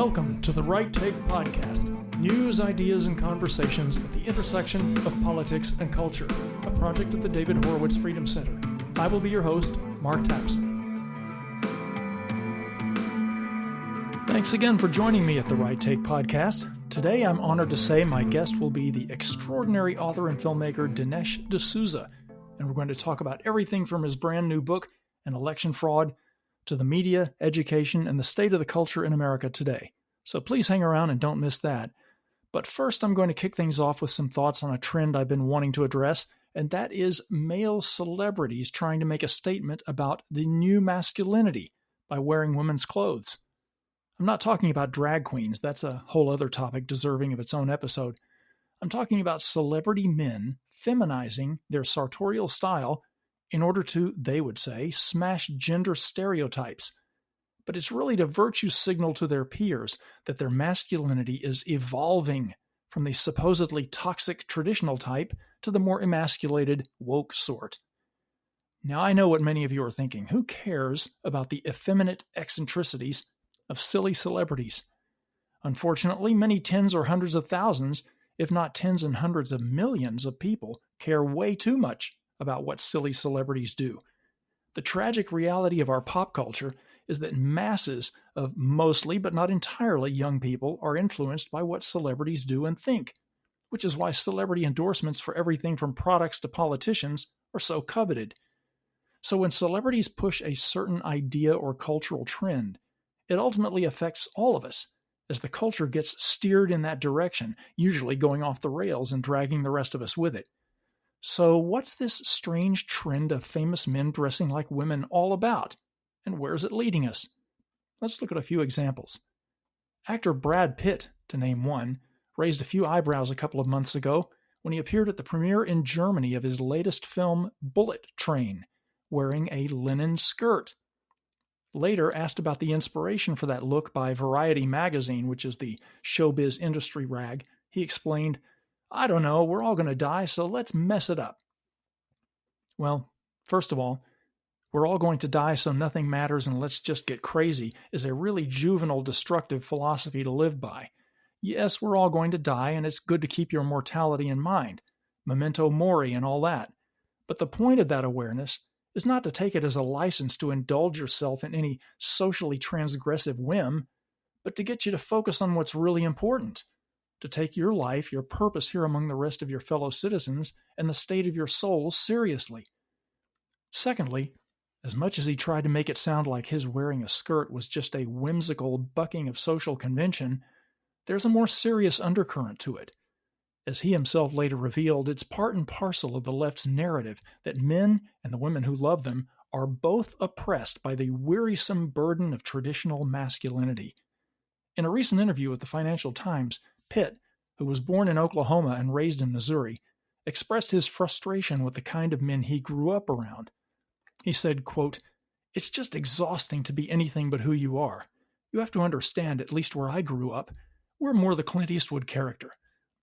Welcome to the Right Take Podcast, news, ideas, and conversations at the intersection of politics and culture, a project of the David Horowitz Freedom Center. I will be your host, Mark Tapson. Thanks again for joining me at the Right Take Podcast. Today I'm honored to say my guest will be the extraordinary author and filmmaker Dinesh D'Souza, and we're going to talk about everything from his brand new book, An Election Fraud, to the media, education, and the state of the culture in America today. So please hang around and don't miss that. But first, I'm going to kick things off with some thoughts on a trend I've been wanting to address, and that is male celebrities trying to make a statement about the new masculinity by wearing women's clothes. I'm not talking about drag queens. That's a whole other topic deserving of its own episode. I'm talking about celebrity men feminizing their sartorial style in order to, they would say, smash gender stereotypes. But it's really to virtue signal to their peers that their masculinity is evolving from the supposedly toxic traditional type to the more emasculated woke sort. Now I know what many of you are thinking. Who cares about the effeminate eccentricities of silly celebrities? Unfortunately, many tens or hundreds of thousands, if not tens and hundreds of millions of people, care way too much about what silly celebrities do. The tragic reality of our pop culture is that masses of mostly, but not entirely, young people are influenced by what celebrities do and think, which is why celebrity endorsements for everything from products to politicians are so coveted. So when celebrities push a certain idea or cultural trend, it ultimately affects all of us, as the culture gets steered in that direction, usually going off the rails and dragging the rest of us with it. So what's this strange trend of famous men dressing like women all about? And where is it leading us? Let's look at a few examples. Actor Brad Pitt, to name one, raised a few eyebrows a couple of months ago when he appeared at the premiere in Germany of his latest film, Bullet Train, wearing a linen skirt. Later, asked about the inspiration for that look by Variety magazine, which is the showbiz industry rag, he explained, "I don't know, we're all going to die, so let's mess it up." Well, first of all, we're all going to die, so nothing matters and let's just get crazy is a really juvenile, destructive philosophy to live by. Yes, we're all going to die, and it's good to keep your mortality in mind, memento mori and all that. But the point of that awareness is not to take it as a license to indulge yourself in any socially transgressive whim, but to get you to focus on what's really important, to take your life, your purpose here among the rest of your fellow citizens, and the state of your soul seriously. Secondly, as much as he tried to make it sound like his wearing a skirt was just a whimsical bucking of social convention, there's a more serious undercurrent to it. As he himself later revealed, it's part and parcel of the left's narrative that men and the women who love them are both oppressed by the wearisome burden of traditional masculinity. In a recent interview with the Financial Times, Pitt, who was born in Oklahoma and raised in Missouri, expressed his frustration with the kind of men he grew up around. He said, quote, "It's just exhausting to be anything but who you are. You have to understand, at least where I grew up, we're more the Clint Eastwood character.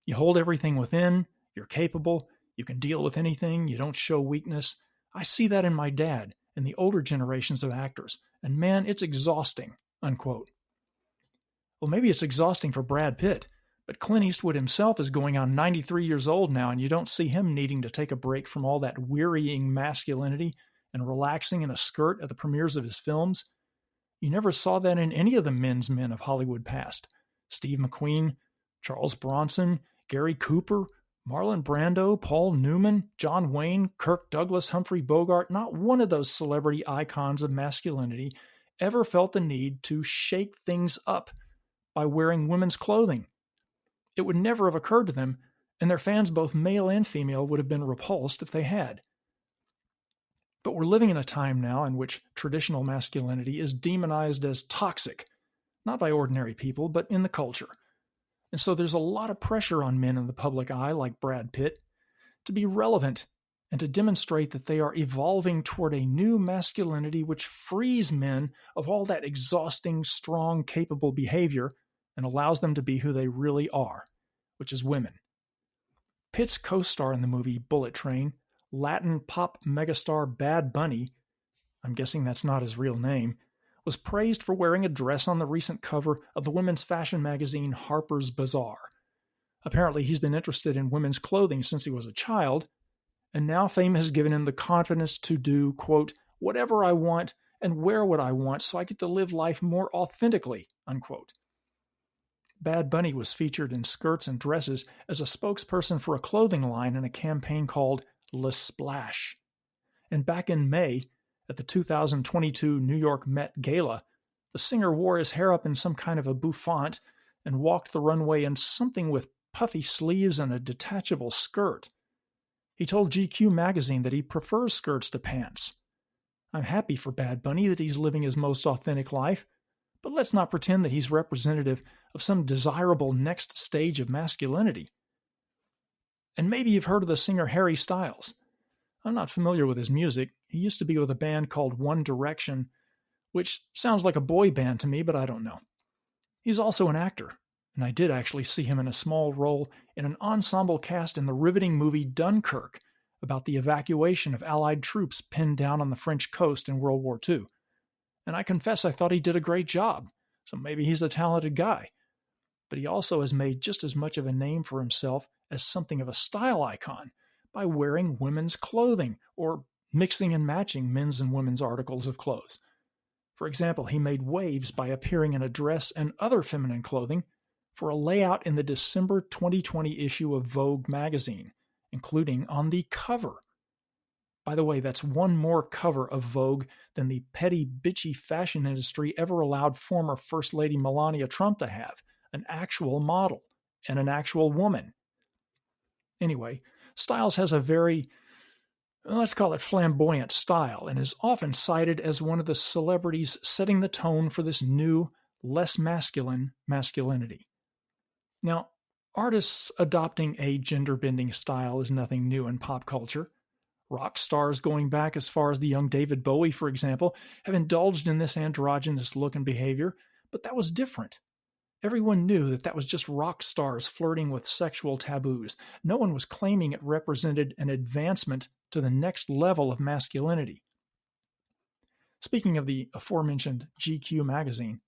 You hold everything within, you're capable, you can deal with anything, you don't show weakness. I see that in my dad and the older generations of actors, and man, it's exhausting," unquote. Well, maybe it's exhausting for Brad Pitt, but Clint Eastwood himself is going on 93 years old now, and you don't see him needing to take a break from all that wearying masculinity and relaxing in a skirt at the premieres of his films. You never saw that in any of the men's men of Hollywood past. Steve McQueen, Charles Bronson, Gary Cooper, Marlon Brando, Paul Newman, John Wayne, Kirk Douglas, Humphrey Bogart, not one of those celebrity icons of masculinity ever felt the need to shake things up by wearing women's clothing. It would never have occurred to them, and their fans, both male and female, would have been repulsed if they had. But we're living in a time now in which traditional masculinity is demonized as toxic, not by ordinary people, but in the culture. And so there's a lot of pressure on men in the public eye, like Brad Pitt, to be relevant and to demonstrate that they are evolving toward a new masculinity which frees men of all that exhausting, strong, capable behavior and allows them to be who they really are, which is women. Pitt's co-star in the movie Bullet Train, Latin pop megastar Bad Bunny, I'm guessing that's not his real name, was praised for wearing a dress on the recent cover of the women's fashion magazine Harper's Bazaar. Apparently, he's been interested in women's clothing since he was a child, and now fame has given him the confidence to do, quote, whatever I want and wear what I want so I get to live life more authentically, unquote. Bad Bunny was featured in skirts and dresses as a spokesperson for a clothing line in a campaign called Le Splash. And back in May, at the 2022 New York Met Gala, the singer wore his hair up in some kind of a bouffant and walked the runway in something with puffy sleeves and a detachable skirt. He told GQ magazine that he prefers skirts to pants. I'm happy for Bad Bunny that he's living his most authentic life, but let's not pretend that he's representative of some desirable next stage of masculinity. And maybe you've heard of the singer Harry Styles. I'm not familiar with his music. He used to be with a band called One Direction, which sounds like a boy band to me, but I don't know. He's also an actor, and I did actually see him in a small role in an ensemble cast in the riveting movie Dunkirk about the evacuation of Allied troops pinned down on the French coast in World War II. And I confess I thought he did a great job, so maybe he's a talented guy. But he also has made just as much of a name for himself as something of a style icon by wearing women's clothing or mixing and matching men's and women's articles of clothes. For example, he made waves by appearing in a dress and other feminine clothing for a layout in the December 2020 issue of Vogue magazine, including on the cover. By the way, that's one more cover of Vogue than the petty, bitchy fashion industry ever allowed former First Lady Melania Trump to have, an actual model and an actual woman. Anyway, Styles has a very, let's call it flamboyant style, and is often cited as one of the celebrities setting the tone for this new, less masculine masculinity. Now, artists adopting a gender-bending style is nothing new in pop culture. Rock stars going back as far as the young David Bowie, for example, have indulged in this androgynous look and behavior, but that was different. Everyone knew that that was just rock stars flirting with sexual taboos. No one was claiming it represented an advancement to the next level of masculinity. Speaking of the aforementioned GQ magazine,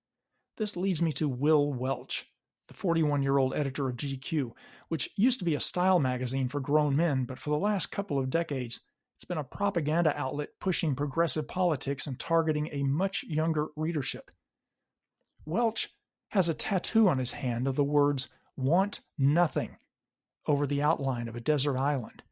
this leads me to Will Welch, the 41-year-old editor of GQ, which used to be a style magazine for grown men, but for the last couple of decades, it's been a propaganda outlet pushing progressive politics and targeting a much younger readership. Welch has a tattoo on his hand of the words, "Want Nothing," over the outline of a desert island.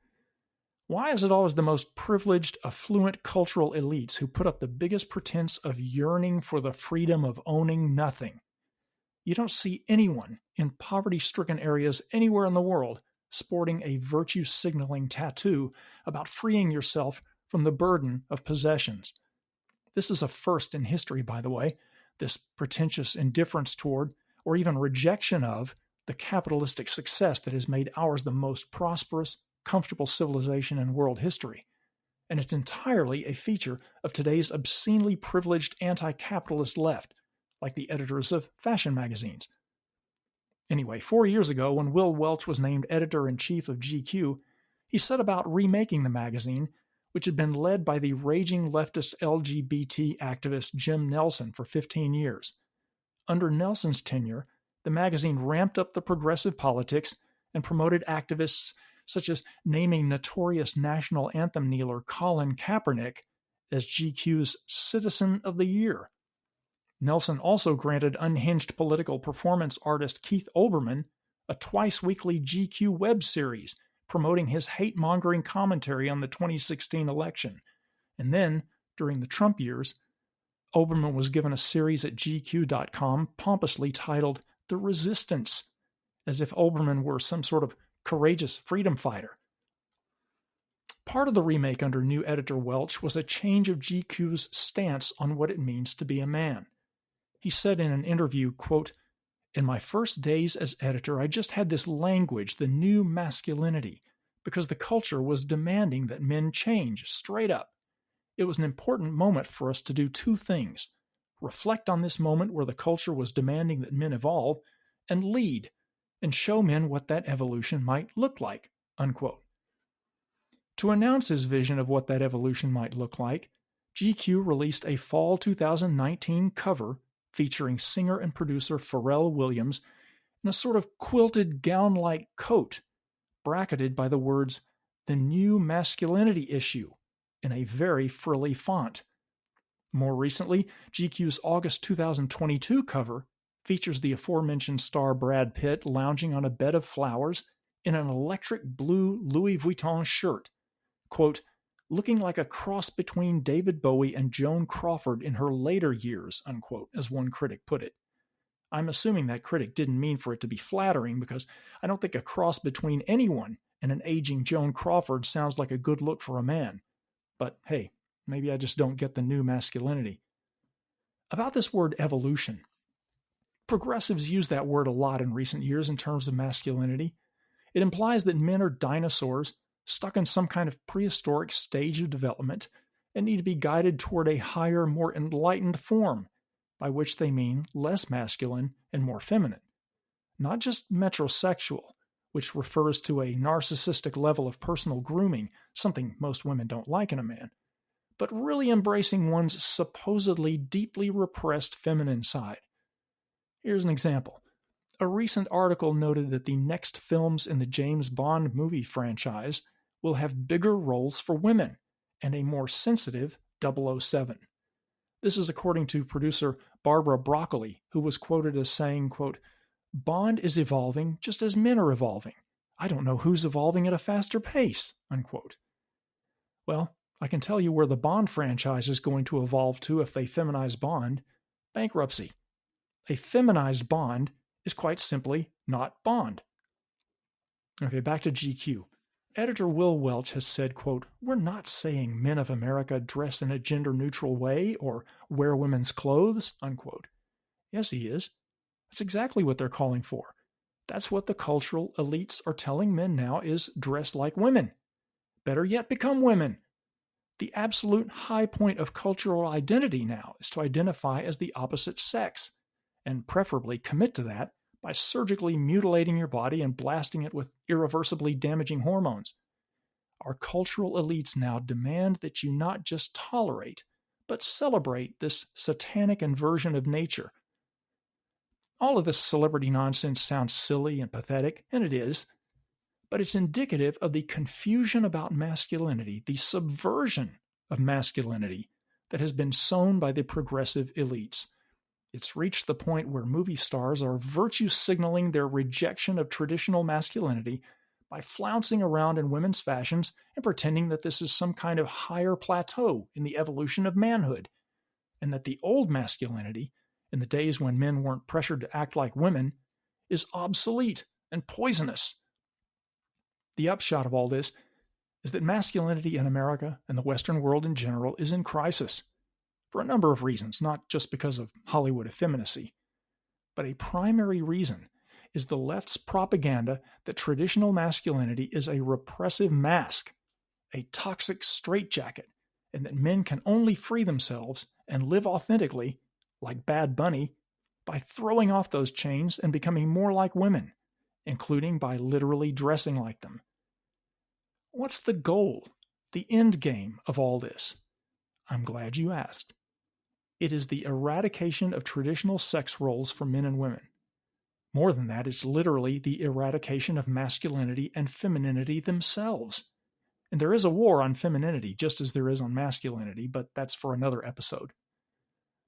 Why is it always the most privileged, affluent cultural elites who put up the biggest pretense of yearning for the freedom of owning nothing? You don't see anyone in poverty-stricken areas anywhere in the world sporting a virtue-signaling tattoo about freeing yourself from the burden of possessions. This is a first in history, by the way, this pretentious indifference toward, or even rejection of, the capitalistic success that has made ours the most prosperous, comfortable civilization in world history. And it's entirely a feature of today's obscenely privileged anti-capitalist left, like the editors of fashion magazines. Anyway, 4 years ago, when Will Welch was named editor-in-chief of GQ, he set about remaking the magazine, which had been led by the raging leftist LGBT activist Jim Nelson for 15 years. Under Nelson's tenure, the magazine ramped up the progressive politics and promoted activists such as naming notorious national anthem kneeler Colin Kaepernick as GQ's Citizen of the Year. Nelson also granted unhinged political performance artist Keith Olbermann a twice-weekly GQ web series promoting his hate-mongering commentary on the 2016 election. And then, during the Trump years, Olbermann was given a series at GQ.com pompously titled The Resistance, as if Olbermann were some sort of courageous freedom fighter. Part of the remake under new editor Welch was a change of GQ's stance on what it means to be a man. He said in an interview, quote, "In my first days as editor, I just had this language, the new masculinity, because the culture was demanding that men change straight up. It was an important moment for us to do two things: reflect on this moment where the culture was demanding that men evolve, and lead, and show men what that evolution might look like," unquote. To announce his vision of what that evolution might look like, GQ released a fall 2019 cover featuring singer and producer Pharrell Williams in a sort of quilted gown-like coat, bracketed by the words, "The New Masculinity Issue," in a very frilly font. More recently, GQ's August 2022 cover features the aforementioned star Brad Pitt lounging on a bed of flowers in an electric blue Louis Vuitton shirt, quote, "looking like a cross between David Bowie and Joan Crawford in her later years," unquote, as one critic put it. I'm assuming that critic didn't mean for it to be flattering, because I don't think a cross between anyone and an aging Joan Crawford sounds like a good look for a man. But hey, maybe I just don't get the new masculinity. About this word evolution. Progressives use that word a lot in recent years in terms of masculinity. It implies that men are dinosaurs, stuck in some kind of prehistoric stage of development, and need to be guided toward a higher, more enlightened form, by which they mean less masculine and more feminine. Not just metrosexual, which refers to a narcissistic level of personal grooming, something most women don't like in a man, but really embracing one's supposedly deeply repressed feminine side. Here's an example. A recent article noted that the next films in the James Bond movie franchise will have bigger roles for women and a more sensitive 007. This is according to producer Barbara Broccoli, who was quoted as saying, quote, "Bond is evolving just as men are evolving. I don't know who's evolving at a faster pace," unquote. Well, I can tell you where the Bond franchise is going to evolve to if they feminize Bond: bankruptcy. A feminized Bond is quite simply not Bond. Okay, back to GQ. Editor Will Welch has said, quote, "We're not saying men of America dress in a gender-neutral way or wear women's clothes," unquote. Yes, he is. That's exactly what they're calling for. That's what the cultural elites are telling men now is dress like women. Better yet, become women. The absolute high point of cultural identity now is to identify as the opposite sex, and preferably commit to that by surgically mutilating your body and blasting it with irreversibly damaging hormones. Our cultural elites now demand that you not just tolerate, but celebrate this satanic inversion of nature. All of this celebrity nonsense sounds silly and pathetic, and it is, but it's indicative of the confusion about masculinity, the subversion of masculinity that has been sown by the progressive elites. It's reached the point where movie stars are virtue signaling their rejection of traditional masculinity by flouncing around in women's fashions and pretending that this is some kind of higher plateau in the evolution of manhood, and that the old masculinity, in the days when men weren't pressured to act like women, is obsolete and poisonous. The upshot of all this is that masculinity in America and the Western world in general is in crisis. For a number of reasons, not just because of Hollywood effeminacy. But a primary reason is the left's propaganda that traditional masculinity is a repressive mask, a toxic straitjacket, and that men can only free themselves and live authentically, like Bad Bunny, by throwing off those chains and becoming more like women, including by literally dressing like them. What's the goal, the end game of all this? I'm glad you asked. It is the eradication of traditional sex roles for men and women. More than that, it's literally the eradication of masculinity and femininity themselves. And there is a war on femininity, just as there is on masculinity, but that's for another episode.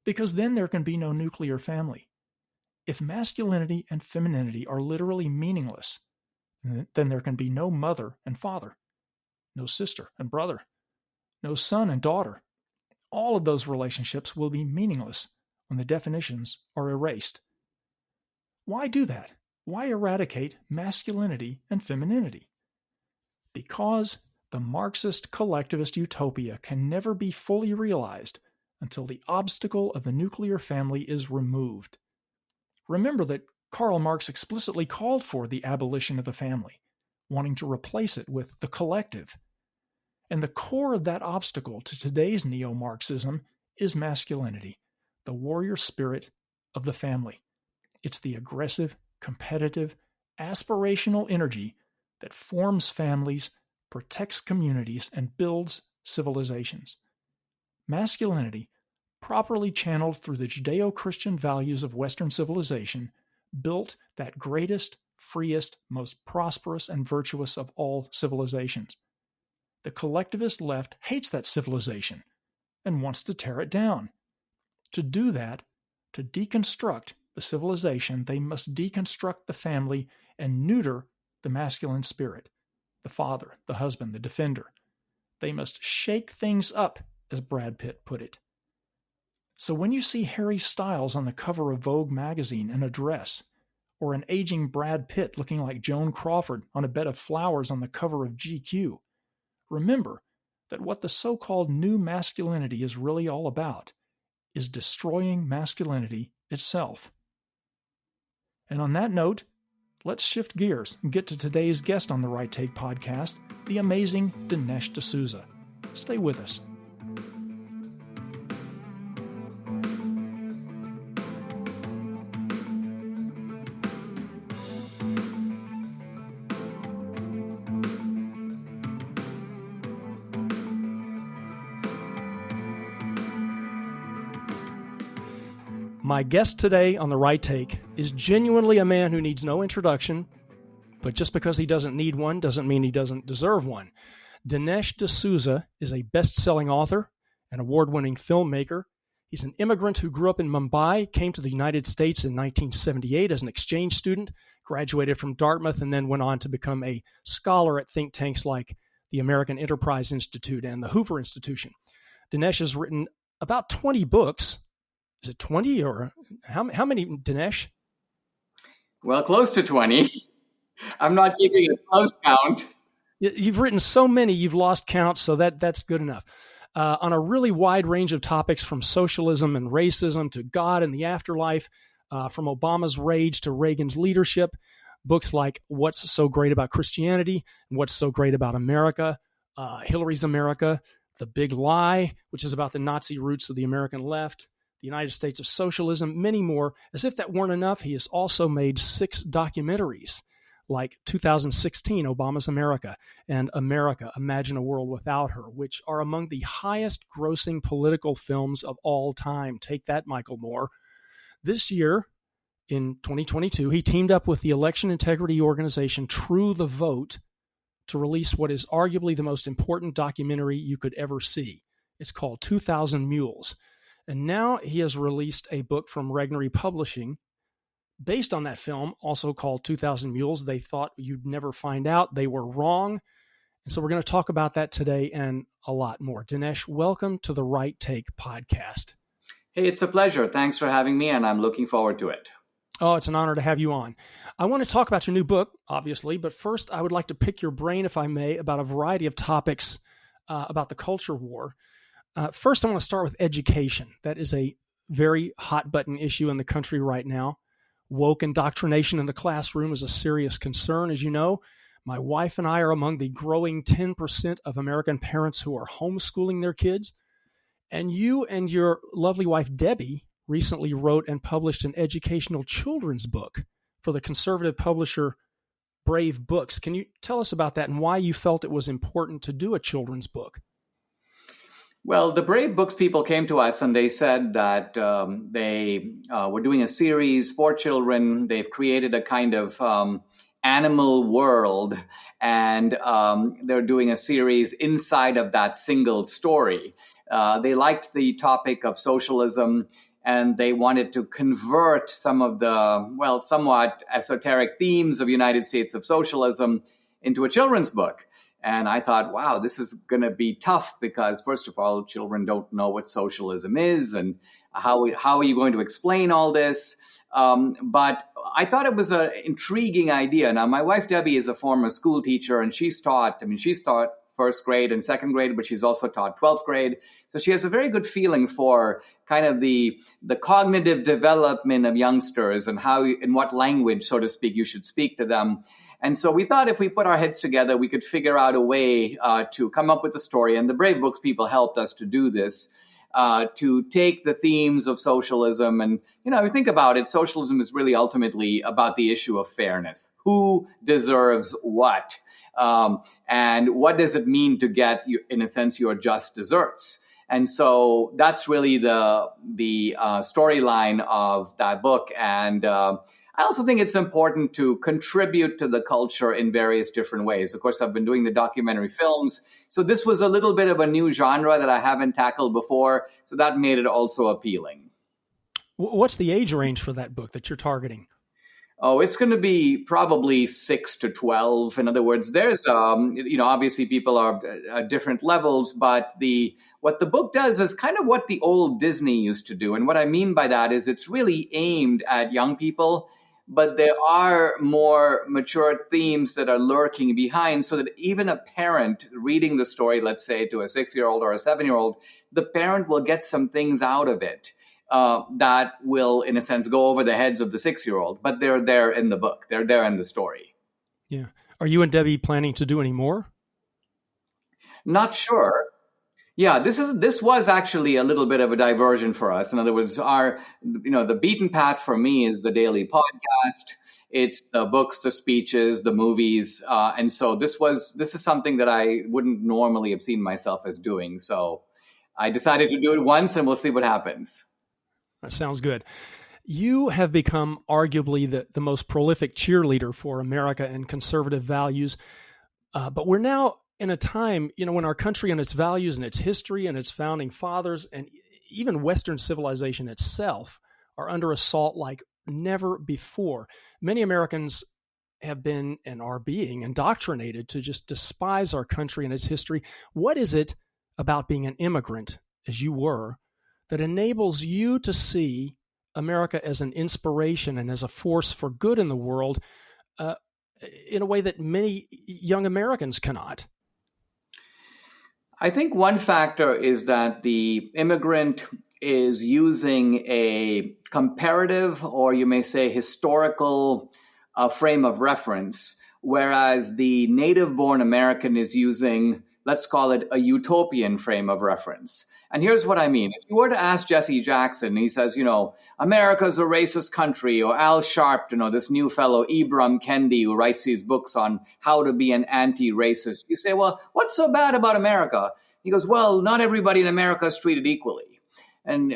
Because then there can be no nuclear family. If masculinity and femininity are literally meaningless, then there can be no mother and father, no sister and brother, no son and daughter. All of those relationships will be meaningless when the definitions are erased. Why do that? Why eradicate masculinity and femininity? Because the Marxist collectivist utopia can never be fully realized until the obstacle of the nuclear family is removed. Remember that Karl Marx explicitly called for the abolition of the family, wanting to replace it with the collective. And the core of that obstacle to today's neo-Marxism is masculinity, the warrior spirit of the family. It's the aggressive, competitive, aspirational energy that forms families, protects communities, and builds civilizations. Masculinity, properly channeled through the Judeo-Christian values of Western civilization, built that greatest, freest, most prosperous, and virtuous of all civilizations. The collectivist left hates that civilization and wants to tear it down. To do that, to deconstruct the civilization, they must deconstruct the family and neuter the masculine spirit, the father, the husband, the defender. They must shake things up, as Brad Pitt put it. So when you see Harry Styles on the cover of Vogue magazine in a dress, or an aging Brad Pitt looking like Joan Crawford on a bed of flowers on the cover of GQ, remember that what the so-called new masculinity is really all about is destroying masculinity itself. And on that note, let's shift gears and get to today's guest on the Right Take podcast, the amazing Dinesh D'Souza. Stay with us. My guest today on The Right Take is genuinely a man who needs no introduction, but just because he doesn't need one doesn't mean he doesn't deserve one. Dinesh D'Souza is a best-selling author, an award-winning filmmaker. He's an immigrant who grew up in Mumbai, came to the United States in 1978 as an exchange student, graduated from Dartmouth, and then went on to become a scholar at think tanks like the American Enterprise Institute and the Hoover Institution. Dinesh has written about 20 books. Is it 20 or how many, Dinesh? Well, close to 20. I'm not keeping a close count. You've written so many, you've lost count, so that's good enough. On a really wide range of topics, from socialism and racism to God and the afterlife, from Obama's rage to Reagan's leadership, books like What's So Great About Christianity and What's So Great About America, Hillary's America, The Big Lie, which is about the Nazi roots of the American left, the United States of Socialism, many more. As if that weren't enough, he has also made 6 documentaries, like 2016, Obama's America, and America, Imagine a World Without Her, which are among the highest grossing political films of all time. Take that, Michael Moore. This year, in 2022, he teamed up with the election integrity organization True the Vote to release what is arguably the most important documentary you could ever see. It's called 2000 Mules. And now he has released a book from Regnery Publishing based on that film, also called 2000 Mules. They thought you'd never find out. They were wrong. And so we're going to talk about that today and a lot more. Dinesh, welcome to the Right Take podcast. Hey, it's a pleasure. Thanks for having me, and I'm looking forward to it. Oh, it's an honor to have you on. I want to talk about your new book, obviously, but first I would like to pick your brain, if I may, about a variety of topics about the culture war. First, I want to start with education. That is a very hot button issue in the country right now. Woke indoctrination in the classroom is a serious concern. As you know, my wife and I are among the growing 10% of American parents who are homeschooling their kids. And you and your lovely wife, Debbie, recently wrote and published an educational children's book for the conservative publisher Brave Books. Can you tell us about that and why you felt it was important to do a children's book? Well, the Brave Books people came to us and they said that they were doing a series for children. They've created a kind of animal world, and they're doing a series inside of that single story. They liked the topic of socialism, and they wanted to convert some of the, somewhat esoteric themes of United States of Socialism into a children's book. And I thought, wow, this is going to be tough because, first of all, children don't know what socialism is and how are you going to explain all this? But I thought it was an intriguing idea. Now, my wife, Debbie, is a former school teacher, and she's taught first grade and second grade, but she's also taught 12th grade. So she has a very good feeling for kind of the cognitive development of youngsters and how, in what language, so to speak, you should speak to them. And so we thought if we put our heads together, we could figure out a way to come up with a story. And the Brave Books people helped us to do this, to take the themes of socialism. And, if you think about it, socialism is really ultimately about the issue of fairness. Who deserves what? And what does it mean to get, in a sense, your just desserts? And so that's really the storyline of that book. And I also think it's important to contribute to the culture in various different ways. Of course, I've been doing the documentary films. So this was a little bit of a new genre that I haven't tackled before. So that made it also appealing. What's the age range for that book that you're targeting? Oh, it's going to be probably 6 to 12. In other words, there's, obviously people are at different levels, but what the book does is kind of what the old Disney used to do. And what I mean by that is it's really aimed at young people, but there are more mature themes that are lurking behind, so that even a parent reading the story, let's say to a 6-year-old or a 7-year-old, the parent will get some things out of it that will, in a sense, go over the heads of the 6-year-old, but they're there in the book. They're there in the story. Yeah. Are you and Debbie planning to do any more? Not sure. Yeah, this was actually a little bit of a diversion for us. In other words, the beaten path for me is the daily podcast. It's the books, the speeches, the movies, and so this is something that I wouldn't normally have seen myself as doing. So I decided to do it once, and we'll see what happens. That sounds good. You have become arguably the most prolific cheerleader for America and conservative values, but we're now in a time, when our country and its values and its history and its founding fathers and even Western civilization itself are under assault like never before. Many Americans have been and are being indoctrinated to just despise our country and its history. What is it about being an immigrant, as you were, that enables you to see America as an inspiration and as a force for good in the world in a way that many young Americans cannot? I think one factor is that the immigrant is using a comparative, or you may say historical frame of reference, whereas the native-born American is using, let's call it, a utopian frame of reference. And here's what I mean. If you were to ask Jesse Jackson, he says, America's a racist country, or Al Sharp, this new fellow, Ibram Kendi, who writes these books on how to be an anti-racist. You say, well, what's so bad about America? He goes, well, not everybody in America is treated equally. And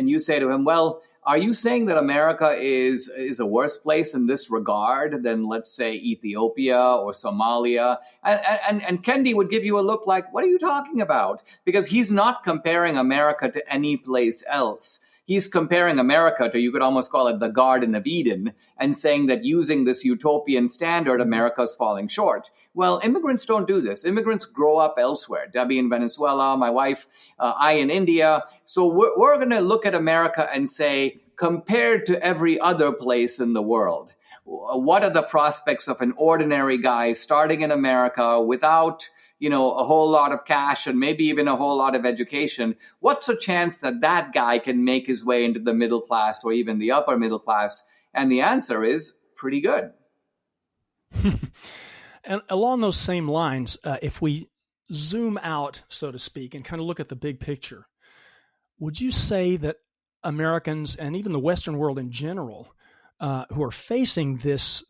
you say to him, well, are you saying that America is a worse place in this regard than, let's say, Ethiopia or Somalia? And Kendi would give you a look like, what are you talking about? Because he's not comparing America to any place else. He's comparing America to, you could almost call it the Garden of Eden, and saying that using this utopian standard, America's falling short. Well, immigrants don't do this. Immigrants grow up elsewhere. Debbie in Venezuela, my wife, I in India. So we're going to look at America and say, compared to every other place in the world, what are the prospects of an ordinary guy starting in America without a whole lot of cash and maybe even a whole lot of education? What's a chance that guy can make his way into the middle class or even the upper middle class? And the answer is pretty good. And along those same lines, if we zoom out, so to speak, and kind of look at the big picture, would you say that Americans and even the Western world in general, who are facing this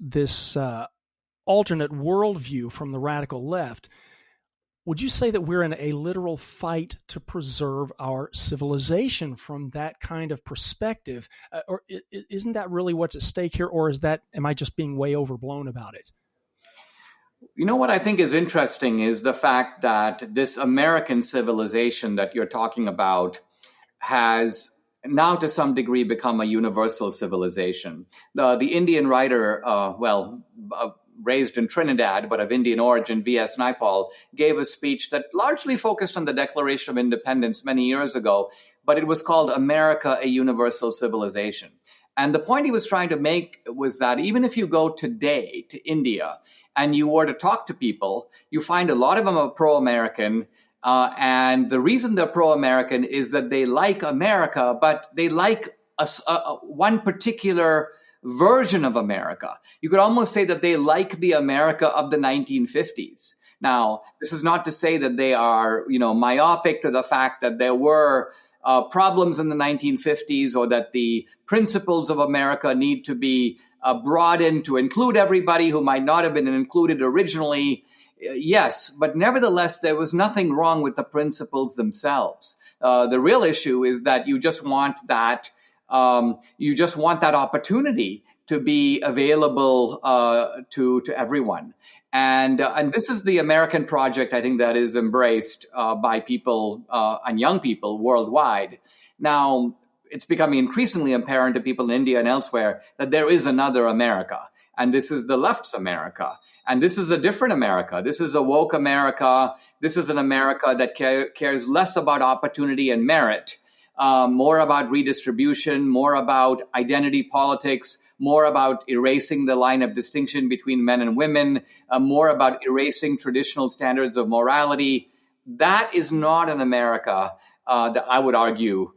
alternate worldview from the radical left, would you say that we're in a literal fight to preserve our civilization from that kind of perspective? Or isn't that really what's at stake here? Or am I just being way overblown about it? What I think is interesting is the fact that this American civilization that you're talking about has now to some degree become a universal civilization. The Indian writer, raised in Trinidad, but of Indian origin, V.S. Naipaul, gave a speech that largely focused on the Declaration of Independence many years ago, but it was called America, a Universal Civilization. And the point he was trying to make was that even if you go today to India and you were to talk to people, you find a lot of them are pro-American. And the reason they're pro-American is that they like America, but they like one particular version of America. You could almost say that they like the America of the 1950s. Now, this is not to say that they are, myopic to the fact that there were problems in the 1950s, or that the principles of America need to be broadened to include everybody who might not have been included originally. Yes, but nevertheless, there was nothing wrong with the principles themselves. The real issue is that you just want that opportunity to be available to everyone. And this is the American project, I think, that is embraced by people and young people worldwide. Now, it's becoming increasingly apparent to people in India and elsewhere that there is another America. And this is the left's America. And this is a different America. This is a woke America. This is an America that cares less about opportunity and merit, more about redistribution, more about identity politics, more about erasing the line of distinction between men and women, more about erasing traditional standards of morality. That is not an America that I would argue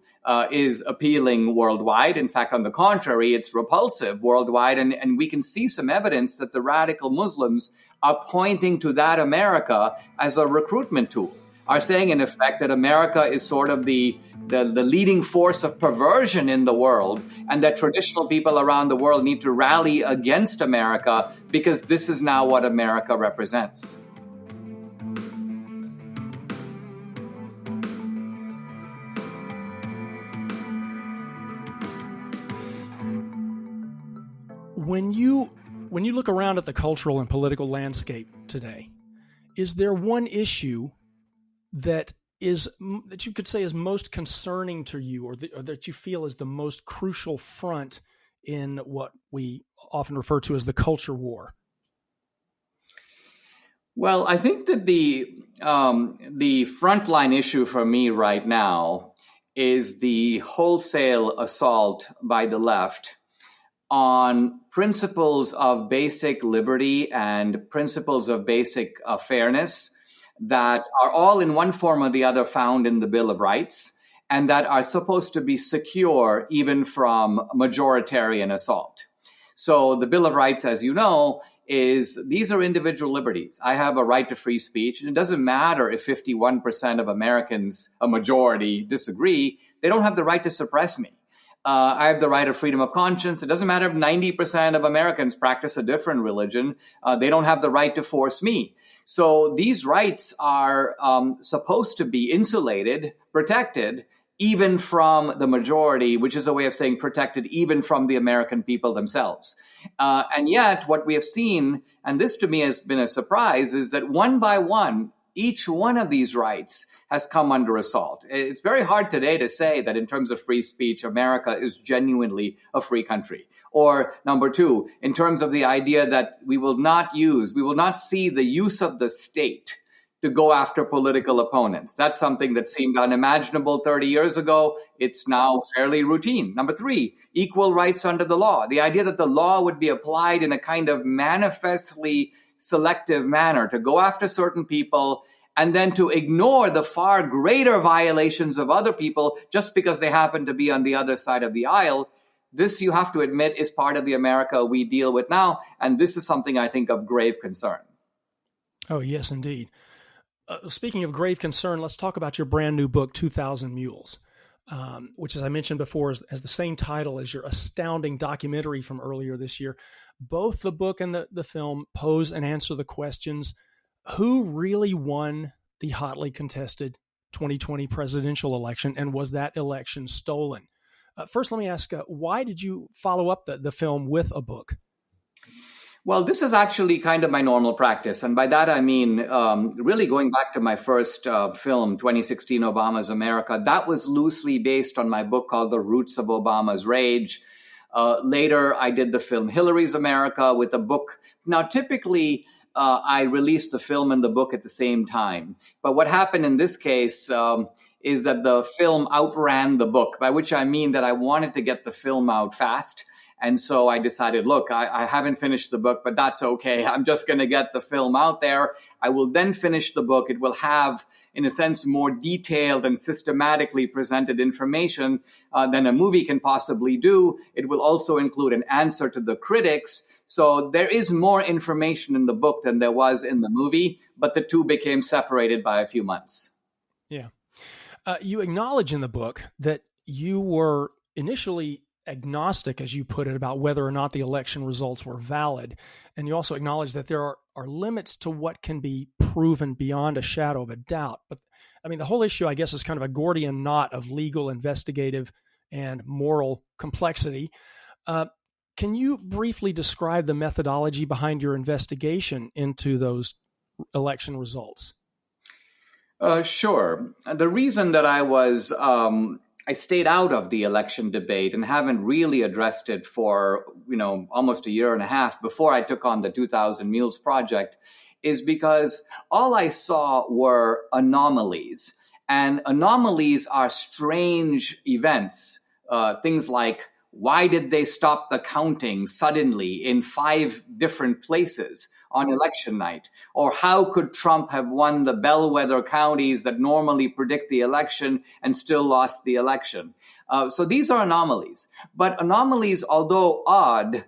is appealing worldwide. In fact, on the contrary, it's repulsive worldwide. And we can see some evidence that the radical Muslims are pointing to that America as a recruitment tool, are saying, in effect, that America is sort of the leading force of perversion in the world, and that traditional people around the world need to rally against America because this is now what America represents. When you look around at the cultural and political landscape today, is there one issue that you could say is most concerning to you, or that you feel is the most crucial front in what we often refer to as the culture war? Well, I think that the frontline issue for me right now is the wholesale assault by the left on principles of basic liberty and principles of basic fairness that are all in one form or the other found in the Bill of Rights, and that are supposed to be secure even from majoritarian assault. So the Bill of Rights, as you know, these are individual liberties. I have a right to free speech, and it doesn't matter if 51% of Americans, a majority, disagree. They don't have the right to suppress me. I have the right of freedom of conscience. It doesn't matter if 90% of Americans practice a different religion. They don't have the right to force me. So these rights are supposed to be insulated, protected, even from the majority, which is a way of saying protected even from the American people themselves. And yet what we have seen, and this to me has been a surprise, is that one by one, each one of these rights has come under assault. It's very hard today to say that in terms of free speech, America is genuinely a free country. Or number two, in terms of the idea that we will not see the use of the state to go after political opponents. That's something that seemed unimaginable 30 years ago. It's now fairly routine. Number three, equal rights under the law. The idea that the law would be applied in a kind of manifestly selective manner to go after certain people and then to ignore the far greater violations of other people just because they happen to be on the other side of the aisle. This, you have to admit, is part of the America we deal with now. And this is something I think of grave concern. Oh, yes, indeed. Speaking of grave concern, let's talk about your brand new book, 2,000 Mules, which, as I mentioned before, has the same title as your astounding documentary from earlier this year. Both the book and the film pose and answer the questions: who really won the hotly contested 2020 presidential election, and was that election stolen? First, let me ask, why did you follow up the film with a book? Well, this is actually kind of my normal practice. And by that, I mean, really going back to my first film, 2016 Obama's America, that was loosely based on my book called The Roots of Obama's Rage. Later, I did the film Hillary's America with a book. Now, typically, I released the film and the book at the same time. But what happened in this case is that the film outran the book, by which I mean that I wanted to get the film out fast. And so I decided, look, I haven't finished the book, but that's okay. I'm just going to get the film out there. I will then finish the book. It will have, in a sense, more detailed and systematically presented information than a movie can possibly do. It will also include an answer to the critics. So there is more information in the book than there was in the movie, but the two became separated by a few months. Yeah. You acknowledge in the book that you were initially agnostic, as you put it, about whether or not the election results were valid. And you also acknowledge that there are limits to what can be proven beyond a shadow of a doubt. But I mean, the whole issue, I guess, is kind of a Gordian knot of legal, investigative, and moral complexity. Can you briefly describe the methodology behind your investigation into those election results? Sure. The reason that I stayed out of the election debate and haven't really addressed it for, almost a year and a half before I took on the 2000 Mules project is because all I saw were anomalies. And anomalies are strange events. Things like, why did they stop the counting suddenly in 5 different places on election night? Or how could Trump have won the bellwether counties that normally predict the election and still lost the election? So these are anomalies. But anomalies, although odd,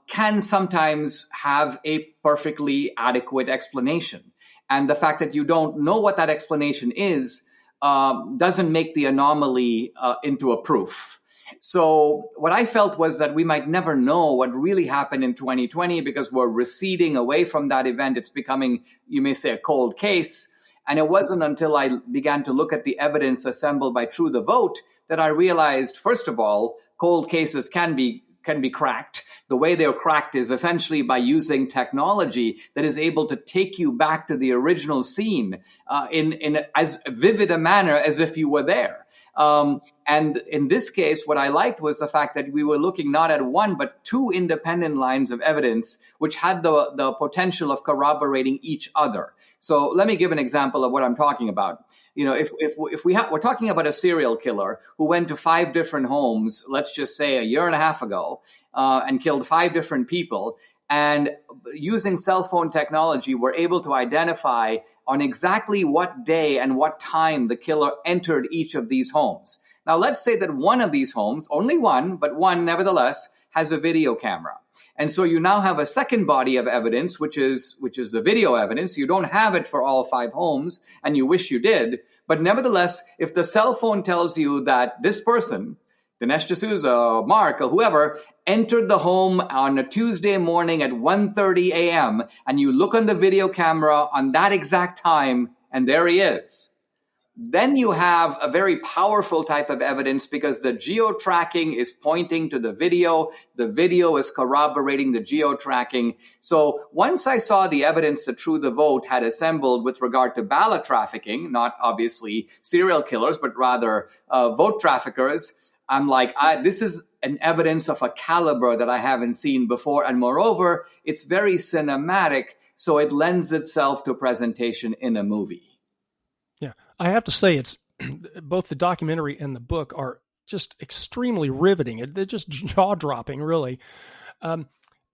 can sometimes have a perfectly adequate explanation. And the fact that you don't know what that explanation is doesn't make the anomaly into a proof. So what I felt was that we might never know what really happened in 2020 because we're receding away from that event. It's becoming, you may say, a cold case. And it wasn't until I began to look at the evidence assembled by True the Vote that I realized, first of all, cold cases can be cracked. The way they're cracked is essentially by using technology that is able to take you back to the original scene in as vivid a manner as if you were there. And in this case, what I liked was the fact that we were looking not at one, but 2 independent lines of evidence, which had the potential of corroborating each other. So let me give an example of what I'm talking about. We're talking about a serial killer who went to 5 different homes, let's just say a year and a half ago, and killed 5 different people. And using cell phone technology, we're able to identify on exactly what day and what time the killer entered each of these homes. Now, let's say that one of these homes, only one, but one nevertheless, has a video camera. And so you now have a second body of evidence, which is the video evidence. You don't have it for all 5 homes, and you wish you did. But nevertheless, if the cell phone tells you that this person, Dinesh D'Souza, or Mark, or whoever, entered the home on a Tuesday morning at 1:30 a.m., and you look on the video camera on that exact time, and there he is, then you have a very powerful type of evidence because the geo-tracking is pointing to the video is corroborating the geo-tracking. So once I saw the evidence that True the Vote had assembled with regard to ballot trafficking, not obviously serial killers, but rather vote traffickers, I'm like, this is an evidence of a caliber that I haven't seen before. And moreover, it's very cinematic, so it lends itself to presentation in a movie. Yeah, I have to say it's both the documentary and the book are just extremely riveting. They're just jaw-dropping, really.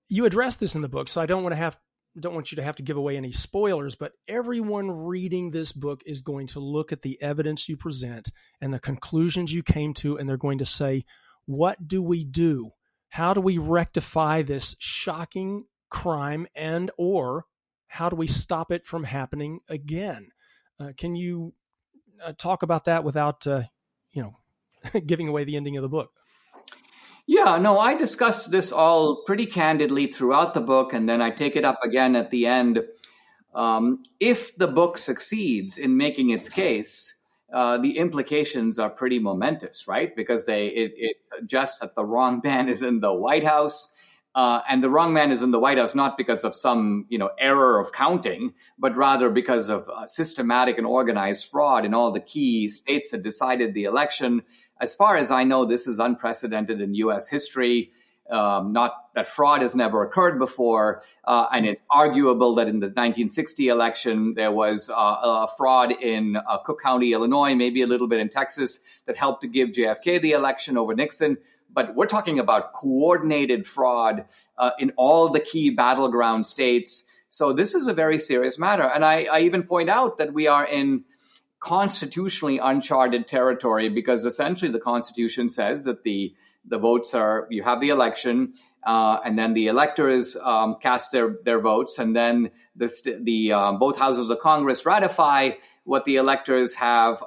You address this in the book, so I don't want you to have to give away any spoilers, but everyone reading this book is going to look at the evidence you present and the conclusions you came to, and they're going to say, what do we do? How do we rectify this shocking crime, and or how do we stop it from happening again? Can you talk about that without, giving away the ending of the book? Yeah, no, I discussed this all pretty candidly throughout the book, and then I take it up again at the end. If the book succeeds in making its case, the implications are pretty momentous, right? Because it suggests that the wrong man is in the White House. And the wrong man is in the White House not because of some, error of counting, but rather because of systematic and organized fraud in all the key states that decided the election. As far as I know, this is unprecedented in U.S. history. Not that fraud has never occurred before, and it's arguable that in the 1960 election there was a fraud in Cook County, Illinois, maybe a little bit in Texas, that helped to give JFK the election over Nixon. But we're talking about coordinated fraud in all the key battleground states. So this is a very serious matter. And I even point out that we are in constitutionally uncharted territory because essentially the Constitution says that the votes are, you have the election, and then the electors cast their votes, and then both houses of Congress ratify what the electors have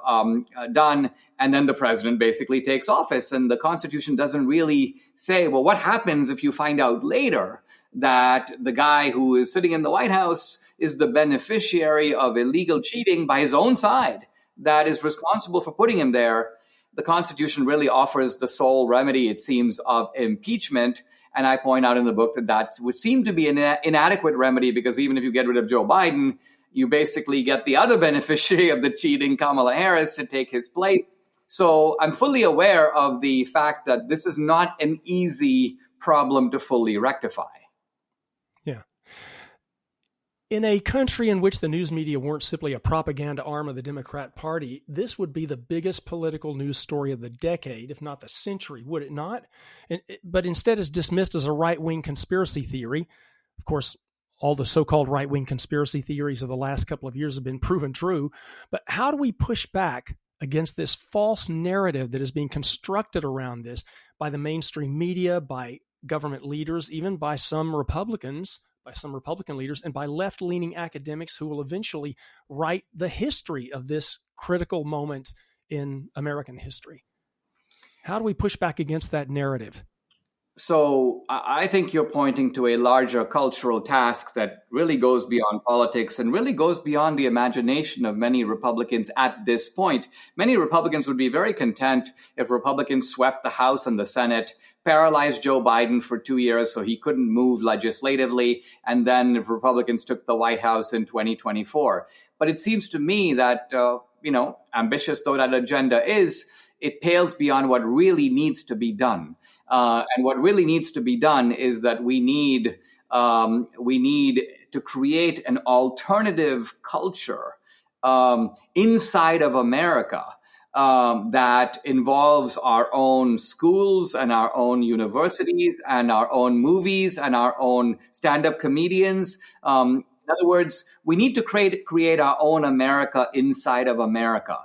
done, and then the president basically takes office. And the Constitution doesn't really say, well, what happens if you find out later that the guy who is sitting in the White House is the beneficiary of illegal cheating by his own side that is responsible for putting him there? The Constitution really offers the sole remedy, it seems, of impeachment. And I point out in the book that would seem to be an inadequate remedy, because even if you get rid of Joe Biden, you basically get the other beneficiary of the cheating, Kamala Harris, to take his place. So I'm fully aware of the fact that this is not an easy problem to fully rectify. Yeah. In a country in which the news media weren't simply a propaganda arm of the Democrat Party, this would be the biggest political news story of the decade, if not the century, would it not? But instead is dismissed as a right-wing conspiracy theory. Of course, all the so-called right-wing conspiracy theories of the last couple of years have been proven true. But how do we push back against this false narrative that is being constructed around this by the mainstream media, by government leaders, even by some Republican leaders, and by left-leaning academics who will eventually write the history of this critical moment in American history? How do we push back against that narrative? So I think you're pointing to a larger cultural task that really goes beyond politics and really goes beyond the imagination of many Republicans at this point. Many Republicans would be very content if Republicans swept the House and the Senate, paralyzed Joe Biden for 2 years so he couldn't move legislatively, and then if Republicans took the White House in 2024. But it seems to me that, ambitious though that agenda is, it pales beyond what really needs to be done. And what really needs to be done is that we need to create an alternative culture inside of America that involves our own schools and our own universities and our own movies and our own stand-up comedians. In other words, we need to create our own America inside of America.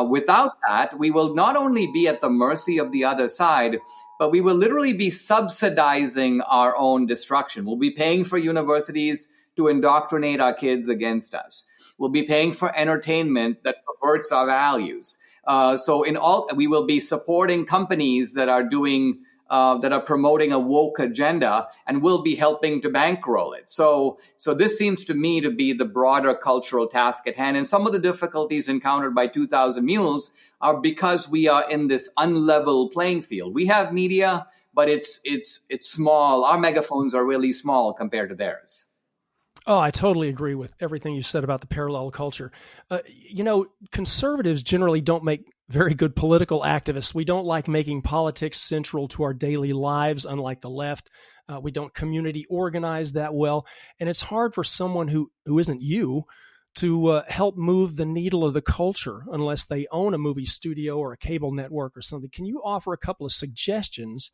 Without that, we will not only be at the mercy of the other side, but we will literally be subsidizing our own destruction. We'll be paying for universities to indoctrinate our kids against us. We'll be paying for entertainment that perverts our values. We will be supporting companies that are promoting a woke agenda, and we'll be helping to bankroll it. So this seems to me to be the broader cultural task at hand. And some of the difficulties encountered by 2000 Mules are because we are in this unlevel playing field. We have media, but it's small. Our megaphones are really small compared to theirs. Oh, I totally agree with everything you said about the parallel culture. Conservatives generally don't make very good political activists. We don't like making politics central to our daily lives, unlike the left. We don't community organize that well. And it's hard for someone who isn't you to help move the needle of the culture unless they own a movie studio or a cable network or something. Can you offer a couple of suggestions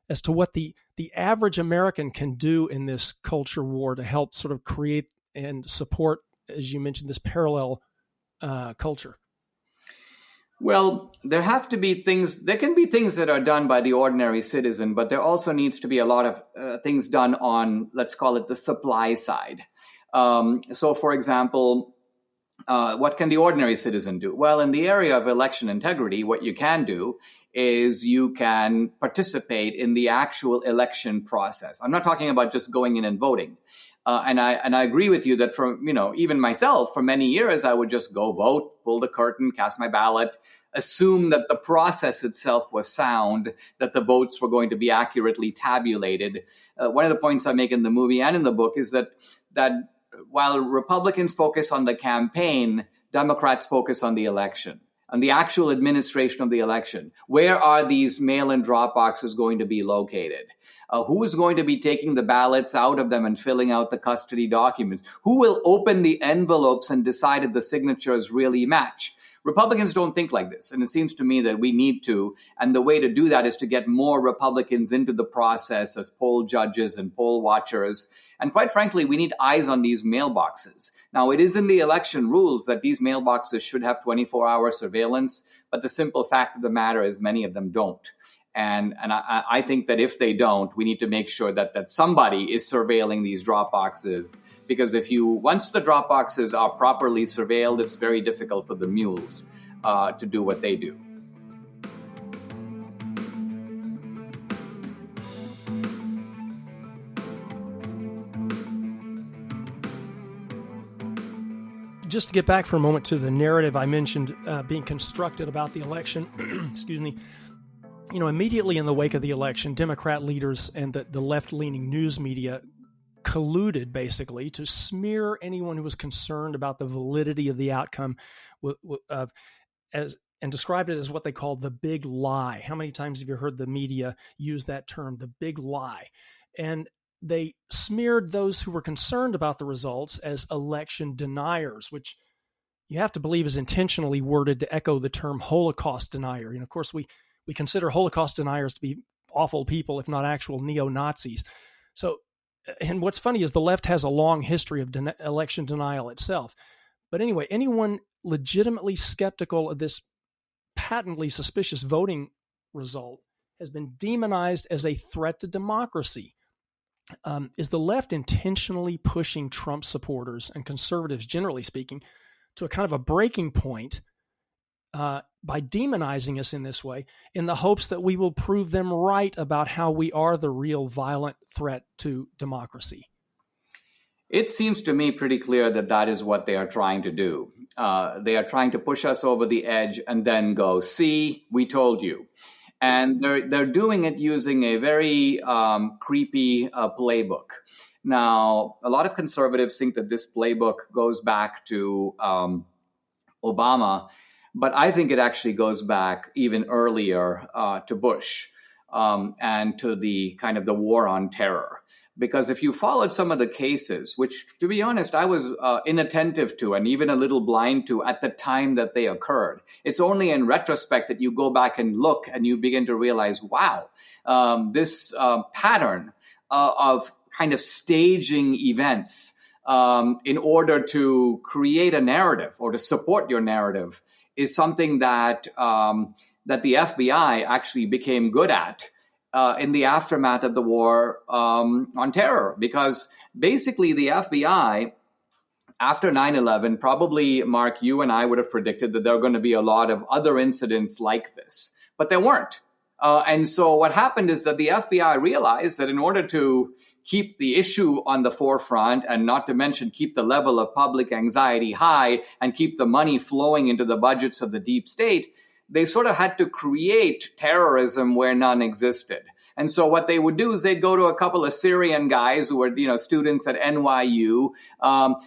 as to what the average American can do in this culture war to help sort of create and support, as you mentioned, this parallel culture? Well, there have to be things. There can be things that are done by the ordinary citizen, but there also needs to be a lot of things done on, let's call it, the supply side. So, for example, what can the ordinary citizen do? Well, in the area of election integrity, what you can do is you can participate in the actual election process. I'm not talking about just going in and voting. And I agree with you that even myself, for many years, I would just go vote, pull the curtain, cast my ballot, assume that the process itself was sound, that the votes were going to be accurately tabulated. One of the points I make in the movie and in the book is that while Republicans focus on the campaign, Democrats focus on the election, on the actual administration of the election. Where are these mail-in drop boxes going to be located? Who is going to be taking the ballots out of them and filling out the custody documents? Who will open the envelopes and decide if the signatures really match? Republicans don't think like this, and it seems to me that we need to. And the way to do that is to get more Republicans into the process as poll judges and poll watchers. And quite frankly, we need eyes on these mailboxes. Now, it is in the election rules that these mailboxes should have 24-hour surveillance, but the simple fact of the matter is many of them don't. And I think that if they don't, we need to make sure that somebody is surveilling these drop boxes. Because once the drop boxes are properly surveilled, it's very difficult for the mules to do what they do. Just to get back for a moment to the narrative I mentioned being constructed about the election, excuse me, immediately in the wake of the election, Democrat leaders and the left-leaning news media colluded basically to smear anyone who was concerned about the validity of the outcome and described it as what they called the big lie. How many times have you heard the media use that term, the big lie? And they smeared those who were concerned about the results as election deniers, which you have to believe is intentionally worded to echo the term Holocaust denier. Of course, we consider Holocaust deniers to be awful people, if not actual neo-Nazis. So, and what's funny is the left has a long history of election denial itself. But anyway, anyone legitimately skeptical of this patently suspicious voting result has been demonized as a threat to democracy. Is the left intentionally pushing Trump supporters and conservatives, generally speaking, to a kind of a breaking point by demonizing us in this way in the hopes that we will prove them right about how we are the real violent threat to democracy? It seems to me pretty clear that is what they are trying to do. They are trying to push us over the edge and then go, see, we told you. And they're doing it using a very creepy playbook. Now, a lot of conservatives think that this playbook goes back to Obama, but I think it actually goes back even earlier to Bush and to the kind of the war on terror. Because if you followed some of the cases, which, to be honest, I was inattentive to and even a little blind to at the time that they occurred, it's only in retrospect that you go back and look and you begin to realize, wow, this pattern of kind of staging events in order to create a narrative or to support your narrative is something that the FBI actually became good at in the aftermath of the war on terror. Because basically the FBI, after 9/11, probably, Mark, you and I would have predicted that there are going to be a lot of other incidents like this, but there weren't. And so what happened is that the FBI realized that in order to keep the issue on the forefront, and not to mention keep the level of public anxiety high and keep the money flowing into the budgets of the deep state, they sort of had to create terrorism where none existed. And so what they would do is they'd go to a couple of Syrian guys who were, students at NYU,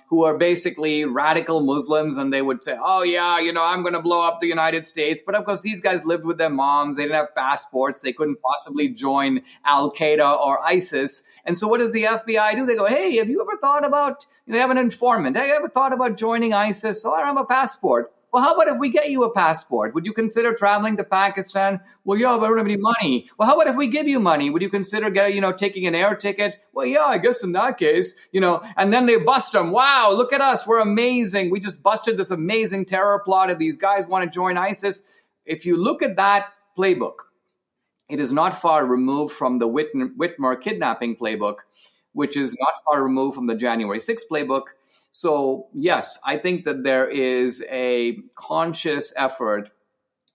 who are basically radical Muslims, and they would say, oh yeah, I'm going to blow up the United States. But of course, these guys lived with their moms. They didn't have passports. They couldn't possibly join Al-Qaeda or ISIS. And so what does the FBI do? They go, hey, have you ever thought about, they have an informant. Hey, you ever thought about joining ISIS? Oh, I don't have a passport. Well, how about if we get you a passport? Would you consider traveling to Pakistan? Well, yeah, but I don't have any money. Well, how about if we give you money? Would you consider taking an air ticket? Well, yeah, I guess in that case, and then they bust them. Wow, look at us. We're amazing. We just busted this amazing terror plot and these guys want to join ISIS. If you look at that playbook, it is not far removed from the Whitmer kidnapping playbook, which is not far removed from the January 6th playbook. So, yes, I think that there is a conscious effort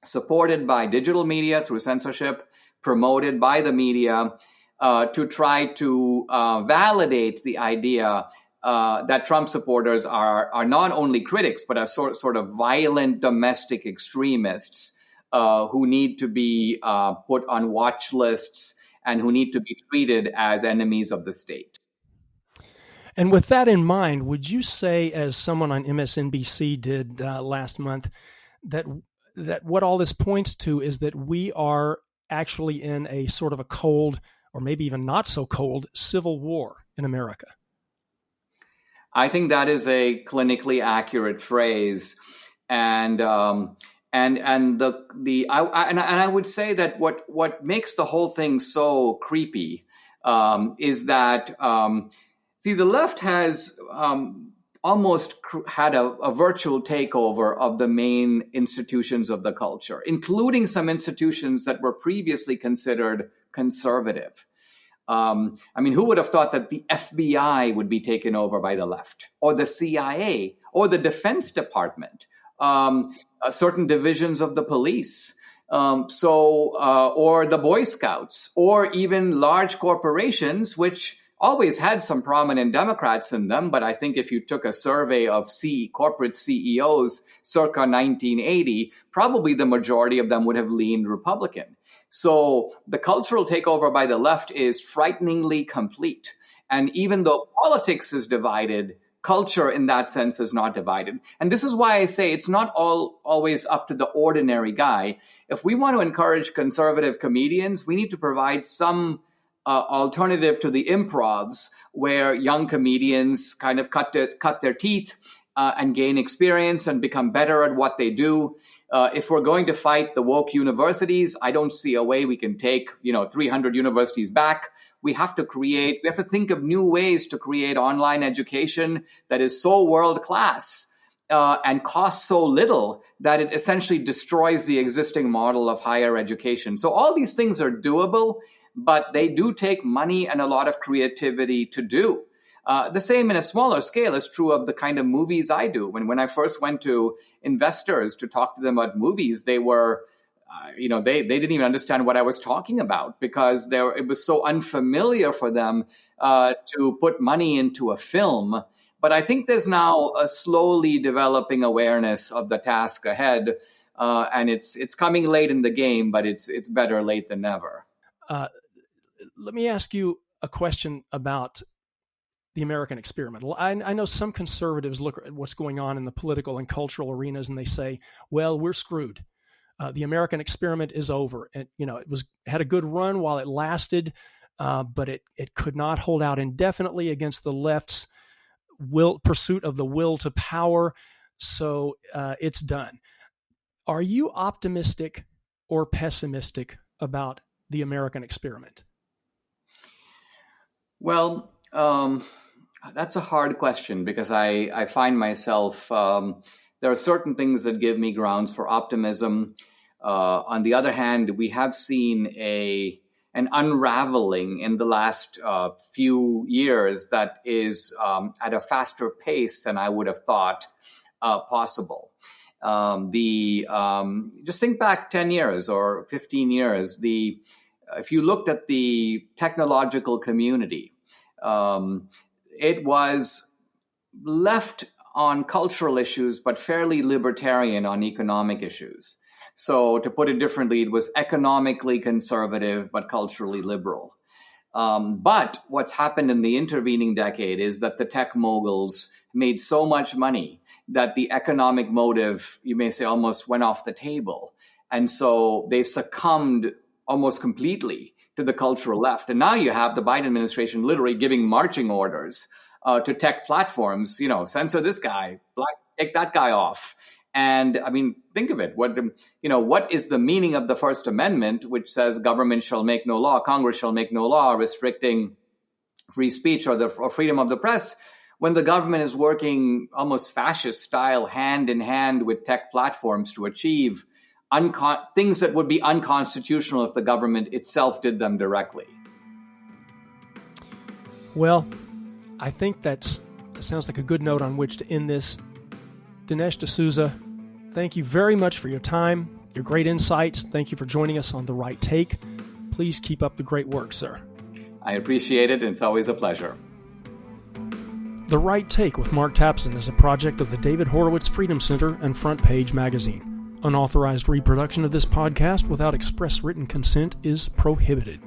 supported by digital media through censorship, promoted by the media, to try to validate the idea that Trump supporters are not only critics, but are sort of violent domestic extremists who need to be put on watch lists and who need to be treated as enemies of the state. And with that in mind, would you say, as someone on MSNBC did last month, that what all this points to is that we are actually in a sort of a cold, or maybe even not so cold, civil war in America? I think that is a clinically accurate phrase, and I would say that what makes the whole thing so creepy is that. See, the left has almost had a virtual takeover of the main institutions of the culture, including some institutions that were previously considered conservative. Who would have thought that the FBI would be taken over by the left, or the CIA, or the Defense Department, certain divisions of the police, or the Boy Scouts, or even large corporations, which always had some prominent Democrats in them. But I think if you took a survey of corporate CEOs circa 1980, probably the majority of them would have leaned Republican. So the cultural takeover by the left is frighteningly complete. And even though politics is divided, culture in that sense is not divided. And this is why I say it's not always up to the ordinary guy. If we want to encourage conservative comedians, we need to provide some alternative to the improvs where young comedians kind of cut their teeth and gain experience and become better at what they do. If we're going to fight the woke universities, I don't see a way we can take 300 universities back. We have to think of new ways to create online education that is so world class and costs so little that it essentially destroys the existing model of higher education. So all these things are doable, but they do take money and a lot of creativity to do. The same in a smaller scale is true of the kind of movies I do. When I first went to investors to talk to them about movies, they were, they didn't even understand what I was talking about because it was so unfamiliar for them to put money into a film. But I think there's now a slowly developing awareness of the task ahead, and it's coming late in the game, but it's better late than never. Let me ask you a question about the American experiment. I know some conservatives look at what's going on in the political and cultural arenas and they say, well, we're screwed. The American experiment is over. And, it had a good run while it lasted, but it could not hold out indefinitely against the left's pursuit of the will to power. So it's done. Are you optimistic or pessimistic about the American experiment? Well, that's a hard question because I find myself, there are certain things that give me grounds for optimism. On the other hand, we have seen an unraveling in the last few years that is at a faster pace than I would have thought possible. Just think back 10 years or 15 years, if you looked at the technological community, it was left on cultural issues, but fairly libertarian on economic issues. So to put it differently, it was economically conservative, but culturally liberal. But what's happened in the intervening decade is that the tech moguls made so much money that the economic motive, you may say, almost went off the table. And so they've succumbed almost completely to the cultural left. And now you have the Biden administration literally giving marching orders to tech platforms, censor this guy, take that guy off. And think of it. What is the meaning of the First Amendment, which says government shall make no law, Congress shall make no law restricting free speech or freedom of the press, when the government is working almost fascist style hand in hand with tech platforms to achieve things that would be unconstitutional if the government itself did them directly? Well, I think that sounds like a good note on which to end this. Dinesh D'Souza, thank you very much for your time, your great insights. Thank you for joining us on The Right Take. Please keep up the great work, sir. I appreciate it. It's always a pleasure. The Right Take with Mark Tapson is a project of the David Horowitz Freedom Center and Front Page Magazine. Unauthorized reproduction of this podcast without express written consent is prohibited.